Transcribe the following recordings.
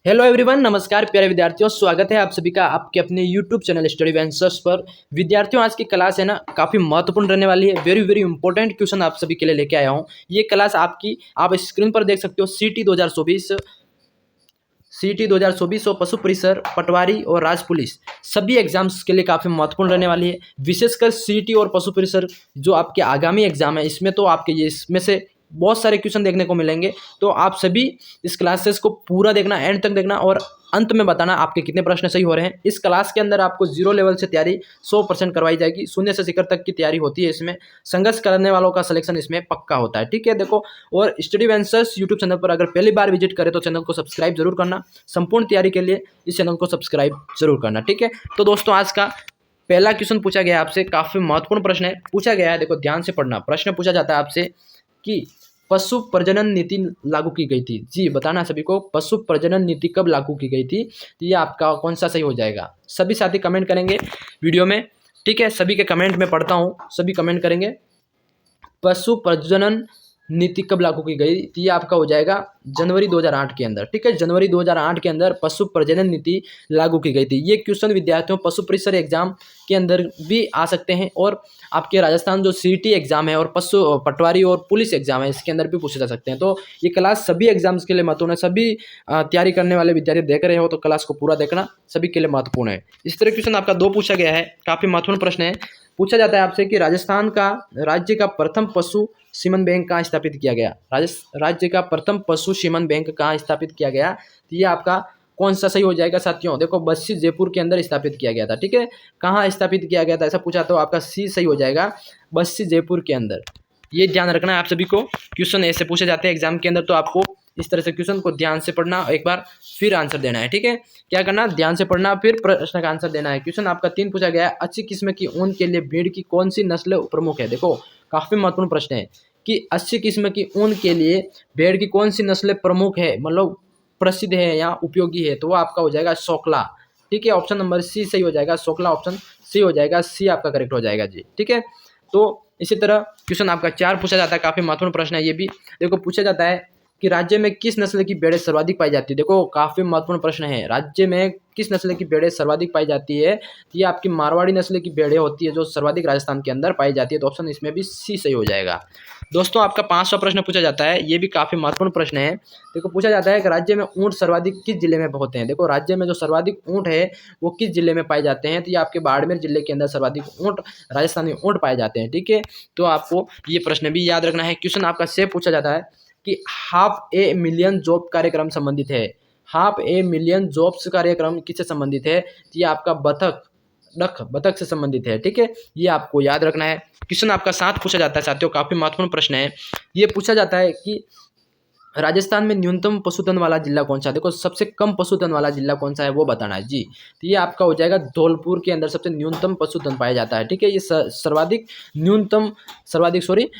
Hello everyone, नमस्कार प्यारे विद्यार्थियों। स्वागत है आप सभी का आपके अपने यूट्यूब चैनल स्टडी आंसर्स पर। विद्यार्थियों, आज की क्लास है ना काफ़ी महत्वपूर्ण रहने वाली है। वेरी वेरी इंपॉर्टेंट क्वेश्चन आप सभी के लिए लेके आया हूँ। ये क्लास आपकी आप स्क्रीन पर देख सकते हो। सीटी 2024 और पशु परिसर, पटवारी और राज पुलिस सभी एग्जाम्स के लिए काफ़ी महत्वपूर्ण रहने वाली है। विशेषकर सीटी और पशु परिसर जो आपके आगामी एग्जाम है, इसमें तो आपके ये इसमें से बहुत सारे क्वेश्चन देखने को मिलेंगे। तो आप सभी इस क्लासेस को पूरा देखना, एंड तक देखना और अंत में बताना आपके कितने प्रश्न सही हो रहे हैं। इस क्लास के अंदर आपको 0 लेवल से तैयारी 100% करवाई जाएगी। शून्य से शिखर तक की तैयारी होती है। इसमें संघर्ष करने वालों का सिलेक्शन इसमें पक्का होता है। ठीक है, देखो। और स्टडी आंसर्स यूट्यूब चैनल पर अगर पहली बार विजिट करें तो चैनल को सब्सक्राइब जरूर करना। संपूर्ण तैयारी के लिए इस चैनल को सब्सक्राइब जरूर करना। ठीक है, तो दोस्तों आज का पहला क्वेश्चन पूछा गया आपसे, काफी महत्वपूर्ण प्रश्न है। पूछा गया है, देखो ध्यान से पढ़ना। प्रश्न पूछा जाता है आपसे कि पशु प्रजनन नीति लागू की गई थी। जी बताना सभी को, पशु प्रजनन नीति कब लागू की गई थी। तो ये आपका कौन सा सही हो जाएगा। सभी साथी कमेंट करेंगे वीडियो में। ठीक है, सभी के कमेंट में पढ़ता हूँ, सभी कमेंट करेंगे। पशु प्रजनन नीति कब लागू की गई थी। ये आपका हो जाएगा जनवरी 2008 के अंदर। ठीक है, जनवरी 2008 के अंदर पशु प्रजनन नीति लागू की गई थी। ये क्वेश्चन विद्यार्थियों पशु परिसर एग्जाम के अंदर भी आ सकते हैं और आपके राजस्थान जो सीटी एग्जाम है और पशु पटवारी और पुलिस एग्जाम है, इसके अंदर भी पूछे जा सकते हैं। तो ये क्लास सभी एग्जाम्स के लिए महत्वपूर्ण है। सभी तैयारी करने वाले विद्यार्थी देख रहे हो तो क्लास को पूरा देखना सभी के लिए महत्वपूर्ण है। इस तरह क्वेश्चन आपका 2 पूछा गया है, काफी महत्वपूर्ण प्रश्न है। पूछा जाता है आपसे कि राजस्थान का राज्य का प्रथम पशु सीमन बैंक कहाँ स्थापित किया गया। राज्य का प्रथम पशु सीमन बैंक कहाँ स्थापित किया गया। तो ये आपका कौन सा सही हो जाएगा साथियों। देखो, बस्सी जयपुर के अंदर स्थापित किया गया था। ठीक है, कहाँ स्थापित किया गया था ऐसा पूछा तो आपका सी सही हो जाएगा, बस्सी जयपुर के अंदर। ये ध्यान रखना है आप सभी को। क्वेश्चन ऐसे पूछे जाते हैं एग्जाम के अंदर, तो आपको इस तरह से क्वेश्चन को ध्यान से पढ़ना, एक बार फिर आंसर देना है। ठीक है, क्या करना, ध्यान से पढ़ना फिर प्रश्न का आंसर देना है। क्वेश्चन आपका 3 पूछा गया है। अच्छी किस्म की ऊन के लिए भेड़ की कौन सी नस्ल प्रमुख है। देखो, काफी महत्वपूर्ण प्रश्न है कि अच्छी किस्म की ऊन के लिए भेड़ की कौन सी नस्लें प्रमुख है, मतलब प्रसिद्ध है या उपयोगी है। तो वो आपका हो जाएगा सोकला। ठीक है, ऑप्शन नंबर सी सही हो जाएगा, सोकला ऑप्शन सी हो जाएगा। सी आपका करेक्ट हो जाएगा जी। ठीक है, तो इसी तरह क्वेश्चन आपका 4 पूछा जाता है, काफी महत्वपूर्ण प्रश्न है ये भी। देखो, पूछा जाता है कि राज्य में किस नस्ल की भेड़ें सर्वाधिक पाई जाती है। देखो, काफी महत्वपूर्ण प्रश्न है। राज्य में किस नस्ल की भेड़ें सर्वाधिक पाई जाती है। ये आपकी मारवाड़ी नस्ल की भेड़ें होती है जो सर्वाधिक राजस्थान के अंदर पाई जाती है। तो ऑप्शन इसमें भी सी सही हो जाएगा। दोस्तों, आपका 5वां प्रश्न पूछा जाता है, ये भी काफी महत्वपूर्ण प्रश्न है। देखो, पूछा जाता है कि राज्य में ऊंट सर्वाधिक किस जिले में होते हैं। देखो, राज्य में जो सर्वाधिक ऊंट है वो किस जिले में पाए जाते हैं। तो ये आपके बाड़मेर जिले के अंदर सर्वाधिक ऊंट, राजस्थान में ऊंट पाए जाते हैं। ठीक है, तो आपको ये प्रश्न भी याद रखना है। क्वेश्चन आपका से पूछा जाता है कि हाफ ए मिलियन जॉब कार्यक्रम संबंधित है। हाफ ए मिलियन जॉब्स कार्यक्रम किससे संबंधित है। तो ये आपका बतख से संबंधित है। ठीक है, ये आपको याद रखना है। क्वेश्चन आपका 7 पूछा जाता है साथियों, काफी महत्वपूर्ण प्रश्न है। ये पूछा जाता है कि राजस्थान में न्यूनतम पशुधन वाला जिला कौन सा है। देखो, सबसे कम पशुधन वाला जिला कौन सा है वो बताना है जी। तो ये आपका हो जाएगा धौलपुर के अंदर सबसे न्यूनतम पशुधन पाया जाता है। ठीक है, ये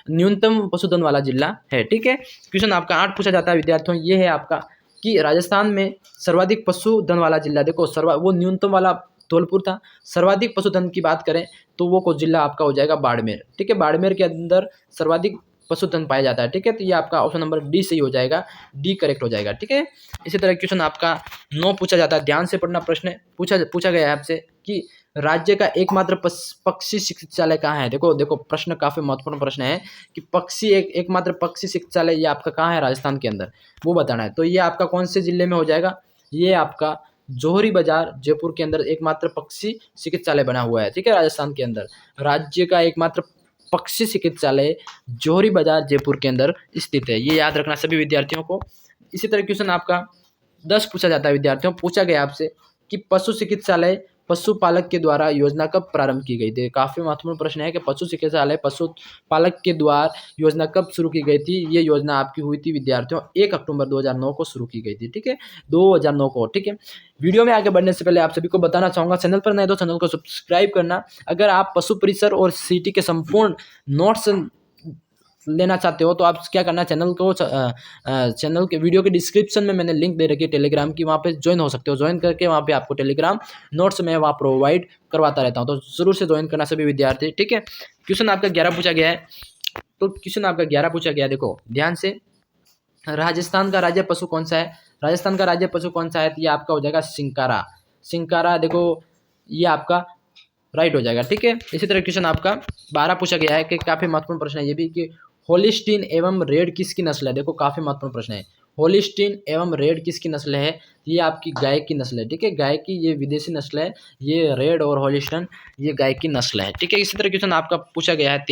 न्यूनतम पशुधन वाला जिला है। ठीक है, क्वेश्चन आपका 8 पूछा जाता है विद्यार्थियों, ये है आपका कि राजस्थान में सर्वाधिक पशुधन वाला जिला। देखो, वो न्यूनतम वाला धौलपुर था। सर्वाधिक पशुधन की बात करें तो वो को जिला आपका हो जाएगा बाड़मेर। ठीक है, बाड़मेर के अंदर सर्वाधिक पशुधन पाया जाता है। ठीक है, तो ये आपका ऑप्शन नंबर डी सही हो जाएगा, डी करेक्ट हो जाएगा। ठीक है, इसी तरह क्वेश्चन आपका 9 पूछा जाता है। ध्यान से पढ़ना। प्रश्न पूछा गया है आपसे कि राज्य का एकमात्र पक्षी चिकित्सालय कहाँ है। देखो प्रश्न काफी महत्वपूर्ण प्रश्न है कि एकमात्र पक्षी चिकित्सालय ये आपका कहाँ है राजस्थान के अंदर, वो बताना है। तो ये आपका कौन से जिले में हो जाएगा। ये आपका जोहरी बाजार जयपुर के अंदर एकमात्र पक्षी चिकित्सालय बना हुआ है। ठीक है, राजस्थान के अंदर राज्य का एकमात्र पक्षी चिकित्सालय जोहरी बाजार जयपुर के अंदर स्थित है। ये याद रखना सभी विद्यार्थियों को। इसी तरह क्वेश्चन आपका 10 पूछा जाता है विद्यार्थियों। पूछा गया आपसे कि पशु चिकित्सालय पशुपालक के द्वारा योजना कब प्रारंभ की गई थी। काफी महत्वपूर्ण प्रश्न है कि पशु चिकित्सालय पशुपालक के द्वारा योजना कब शुरू की गई थी। ये योजना आपकी हुई थी विद्यार्थियों 1 अक्टूबर 2009 को शुरू की गई थी। ठीक है, 2009 को। ठीक है, वीडियो में आगे बढ़ने से पहले आप सभी को बताना चाहूंगा, चैनल पर नए तो चैनल को सब्सक्राइब करना। अगर आप पशु परिसर और सिटी के संपूर्ण नोट्स लेना चाहते हो तो आप क्या करना, चैनल के वीडियो के डिस्क्रिप्शन में मैंने लिंक दे रखी है टेलीग्राम की, वहाँ पे ज्वाइन हो सकते हो। ज्वाइन करके वहाँ पे आपको टेलीग्राम नोट्स में वहाँ प्रोवाइड करवाता रहता हूँ, तो जरूर से ज्वाइन करना सभी विद्यार्थी। ठीक है, क्वेश्चन आपका 11 पूछा गया है। तो क्वेश्चन आपका 11 पूछा गया, देखो ध्यान से। राजस्थान का राज्य पशु कौन सा है। राजस्थान का राज्य पशु कौन सा है? तो ये आपका हो जाएगा सिंकारा। सिंकारा देखो ये आपका राइट हो जाएगा। ठीक है, इसी तरह क्वेश्चन आपका 12 पूछा गया है कि काफी महत्वपूर्ण प्रश्न है ये भी, कि होलिस्टीन एवं रेड किसकी नस्ल है? देखो काफी महत्वपूर्ण प्रश्न है। होलिस्टीन एवं रेड किसकी नस्ल है? ये आपकी गाय की नस्ल है। ठीक है, गाय की ये विदेशी नस्ल है, ये रेड और होलिस्टीन ये गाय की नस्ल है। ठीक है, इसी तरह क्वेश्चन आपका पूछा गया है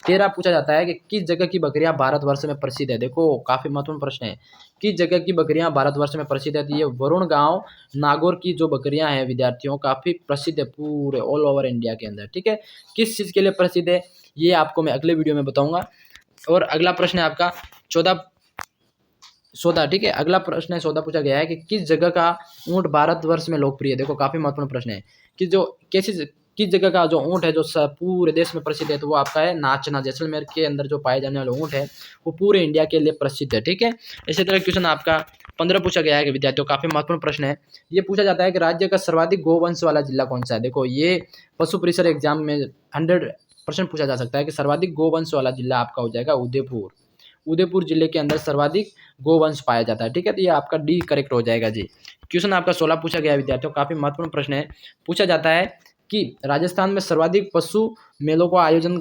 13 पूछा जाता है कि किस जगह की बकरियां भारतवर्ष में प्रसिद्ध है? देखो काफी महत्वपूर्ण प्रश्न है, किस जगह की बकरियां भारतवर्ष में प्रसिद्ध है? तो ये वरुण गांव नागौर की जो बकरियां हैं विद्यार्थियों काफी प्रसिद्ध है पूरे ऑल ओवर इंडिया के अंदर। ठीक है, किस चीज के लिए प्रसिद्ध है ये आपको मैं अगले वीडियो में बताऊंगा। और अगला प्रश्न है आपका 14 ठीक है, अगला प्रश्न है 14 पूछा गया है कि किस जगह का ऊंट भारतवर्ष में लोकप्रिय है? देखो काफी महत्वपूर्ण प्रश्न है कि जो कैसी किस जगह का जो ऊंट है जो पूरे देश में प्रसिद्ध है? तो वो आपका है नाचना। जैसलमेर के अंदर जो पाए जाने वाले ऊंट है वो पूरे इंडिया के लिए प्रसिद्ध है। ठीक है, इसी तरह क्वेश्चन आपका 15 पूछा गया है कि विद्यार्थियों काफी महत्वपूर्ण प्रश्न है, ये पूछा जाता है कि राज्य का सर्वाधिक गोवंश वाला जिला कौन सा है? देखो ये पशु परिसर एग्जाम में 100% पूछा जा सकता है कि सर्वाधिक गोवंश वाला जिला आपका हो जाएगा उदयपुर। उदयपुर जिले के अंदर सर्वाधिक गोवंश पाया जाता है। ठीक है, तो ये आपका डी करेक्ट हो जाएगा जी। क्वेश्चन आपका 16 पूछा गया है विद्यार्थियों, काफी महत्वपूर्ण प्रश्न है, पूछा जाता है कि राजस्थान में सर्वाधिक पशु मेलों का आयोजन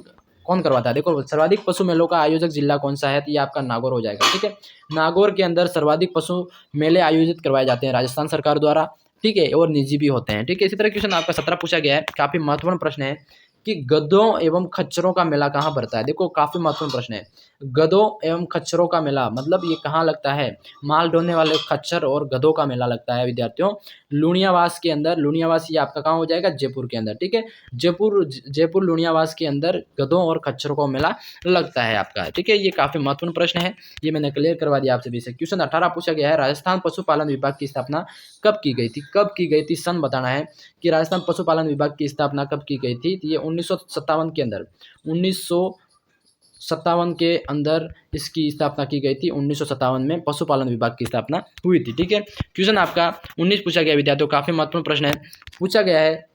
कौन करवाता है? देखो सर्वाधिक पशु मेलों का आयोजक जिला कौन सा है? तो ये आपका नागौर हो जाएगा। ठीक है, नागौर के अंदर सर्वाधिक पशु मेले आयोजित करवाए जाते हैं राजस्थान सरकार द्वारा। ठीक है, और निजी भी होते हैं। ठीक है, इसी तरह क्वेश्चन आपका 17 पूछा गया है, काफी महत्वपूर्ण प्रश्न है कि गधों एवं खच्चरों का मेला कहाँ भरता है? देखो काफी महत्वपूर्ण प्रश्न है, गधों एवं खच्चरों का मेला मतलब ये कहाँ लगता है? माल ढोने वाले खच्चर और गधों का मेला लगता है विद्यार्थियों लुणियावास के अंदर। लुणियावास ये आपका कहाँ हो जाएगा? जयपुर के अंदर। ठीक है, जयपुर लुणियावास के अंदर गधों और खच्चरों का मेला लगता है आपका। ठीक है, ये काफी महत्वपूर्ण प्रश्न है, ये मैंने क्लियर करवा दिया आप सभी से। क्वेश्चन 18 पूछा गया है, राजस्थान पशुपालन विभाग की स्थापना कब की गई थी? कब की गई थी सन बताना है कि राजस्थान पशुपालन विभाग की स्थापना कब की गई थी? तो ये 1957 के अंदर 1957 के अंदर इसकी स्थापना की गई थी। 1957 में पशुपालन विभाग की स्थापना हुई थी। ठीक है, क्वेश्चन आपका 19 पूछा गया विद्यार्थियों, काफी महत्वपूर्ण प्रश्न है, पूछा गया है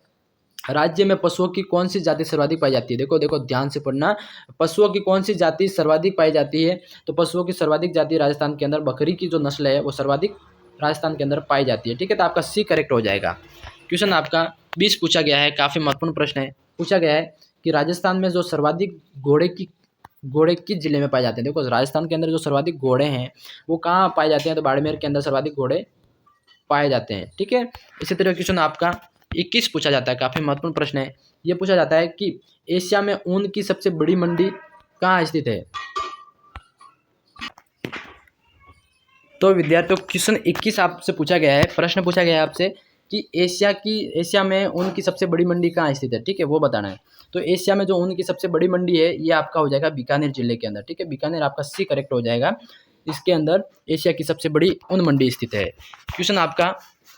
राज्य में पशुओं की कौन सी जाति सर्वाधिक पाई जाती है? देखो देखो ध्यान से पढ़ना, पशुओं की कौन सी जाति सर्वाधिक पाई जाती है? तो पशुओं की सर्वाधिक जाति राजस्थान के अंदर बकरी की जो नस्ल है वो सर्वाधिक राजस्थान के अंदर पाई जाती है। ठीक है, तो आपका सी करेक्ट हो जाएगा। क्वेश्चन आपका 20 पूछा गया है, काफी महत्वपूर्ण प्रश्न है, पूछा गया है कि राजस्थान में जो सर्वाधिक घोड़े किस जिले में पाए जाते हैं? देखो राजस्थान के अंदर जो सर्वाधिक घोड़े हैं वो कहाँ पाए जाते हैं? तो बाड़मेर के अंदर सर्वाधिक घोड़े पाए जाते हैं। ठीक है, इसी तरह क्वेश्चन आपका 21 पूछा जाता है, काफी महत्वपूर्ण प्रश्न है, ये पूछा जाता है कि एशिया में ऊन की सबसे बड़ी मंडी कहाँ स्थित है? तो विद्यार्थियों क्वेश्चन 21 आपसे पूछा गया है, प्रश्न पूछा गया है आपसे कि एशिया में ऊन की सबसे बड़ी मंडी कहाँ स्थित है? ठीक है, वो बताना है। तो एशिया में जो ऊन की सबसे बड़ी मंडी है ये आपका हो जाएगा बीकानेर जिले के अंदर। ठीक है, बीकानेर आपका सी करेक्ट हो जाएगा, इसके अंदर एशिया की सबसे बड़ी ऊन मंडी स्थित है। क्वेश्चन आपका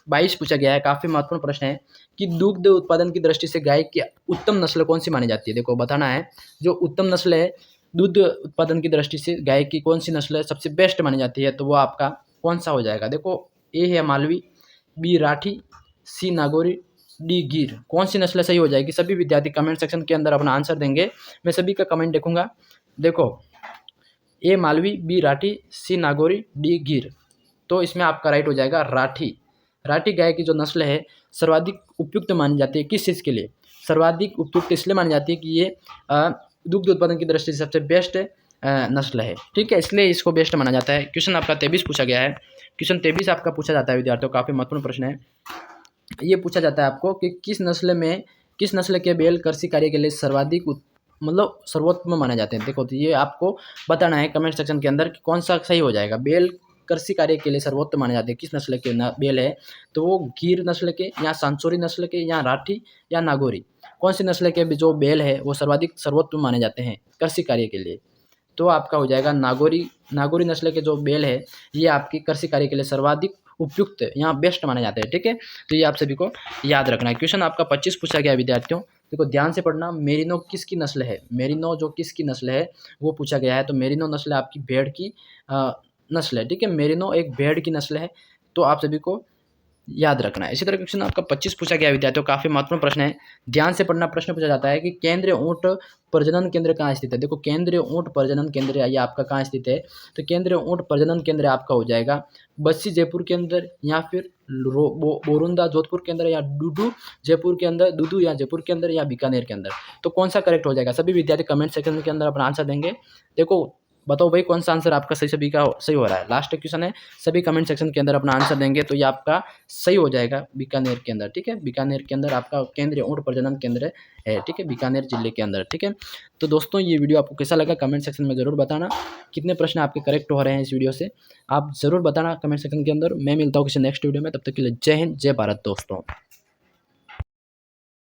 22 पूछा गया है, काफी महत्वपूर्ण प्रश्न है कि दुग्ध उत्पादन की दृष्टि से गाय की उत्तम नस्ल कौन सी मानी जाती है? देखो बताना है, जो उत्तम नस्ल है दूध उत्पादन की दृष्टि से गाय की कौन सी नस्ल सबसे बेस्ट मानी जाती है? तो वो आपका कौन सा हो जाएगा? देखो ए है मालवी, बी राठी, सी नागौरी, डी गिर। कौन सी नस्ल सही हो जाएगी? सभी विद्यार्थी कमेंट सेक्शन के अंदर अपना आंसर देंगे, मैं सभी का कमेंट देखूंगा। देखो ए मालवी, बी राठी, सी नागौरी, डी गिर, तो इसमें आपका राइट हो जाएगा राठी। राठी गाय की जो नस्ल है सर्वाधिक उपयुक्त मानी जाती है, किस चीज़ के लिए सर्वाधिक उपयुक्त इसलिए मानी जाती है कि ये दुग्ध उत्पादन की दृष्टि से सबसे बेस्ट नस्ल है। ठीक है, इसलिए इसको बेस्ट माना जाता है। क्वेश्चन आपका 23 पूछा गया है, क्वेश्चन 23 आपका पूछा जाता है विद्यार्थियों, काफी महत्वपूर्ण प्रश्न है, ये पूछा जाता है आपको कि किस नस्ल के बैल कृषि कार्य के लिए सर्वाधिक मतलब सर्वोत्तम माने जाते हैं? देखो तो ये आपको बताना है कमेंट सेक्शन के अंदर कि कौन सा सही हो जाएगा। बैल कृषि कार्य के लिए सर्वोत्तम माने जाते हैं किस नस्ल के बैल है? तो वो गिर नस्ल के, या सांसोरी नस्ल के, या राठी, या नागौरी, कौन सी नस्ल के जो बैल है वो सर्वोत्तम माने जाते हैं कृषि कार्य के लिए? तो आपका हो जाएगा नागौरी नस्ल के जो बैल है ये आपकी कृषि कार्य के लिए सर्वाधिक उपयुक्त यहाँ बेस्ट माने जाते हैं। ठीक है, तो ये आप सभी को याद रखना है। क्वेश्चन आपका 25 पूछा गया विद्यार्थियों, देखो ध्यान से पढ़ना, मेरिनो किसकी नस्ल है? मेरिनो जो किसकी नस्ल है वो पूछा गया है। तो मेरिनो नस्ल आपकी भेड़ की नस्ल है। ठीक है, मेरिनो एक भेड़ की नस्ल है, तो आप सभी को याद रखना है। इसी तरह क्वेश्चन आपका 25 पूछा गया विद्यार्थियों, काफी महत्वपूर्ण प्रश्न है, ध्यान से पढ़ना। प्रश्न पूछा जाता है कि केंद्रीय ऊंट प्रजनन केंद्र कहाँ स्थित है। देखो केंद्रीय ऊंट प्रजनन केंद्र ये आपका कहाँ स्थित है, तो केंद्रीय ऊंट प्रजनन केंद्र आपका हो जाएगा बस्सी जयपुर के अंदर, या फिर बोरुंदा जोधपुर के अंदर, या डूडू जयपुर के अंदर, डूडू या जयपुर के अंदर, या बीकानेर के अंदर। तो कौन सा करेक्ट हो जाएगा, सभी विद्यार्थी कमेंट सेक्शन के अंदर अपना आंसर देंगे। देखो बताओ भाई कौन सा आंसर आपका सही सभी का सही हो रहा है। लास्ट क्वेश्चन है, सभी कमेंट सेक्शन के अंदर अपना आंसर देंगे तो ये आपका सही हो जाएगा बीकानेर के अंदर। ठीक है, बीकानेर के अंदर आपका केंद्रीय ऊंट प्रजनन केंद्र है। ठीक है, बीकानेर जिले के अंदर। ठीक है, तो दोस्तों ये वीडियो आपको कैसा लगा कमेंट सेक्शन में जरूर बताना। कितने प्रश्न आपके करेक्ट हो रहे हैं इस वीडियो से आप जरूर बताना कमेंट सेक्शन के अंदर। मैं मिलता हूँ किसी नेक्स्ट वीडियो में, तब तक के लिए जय हिंद जय भारत दोस्तों।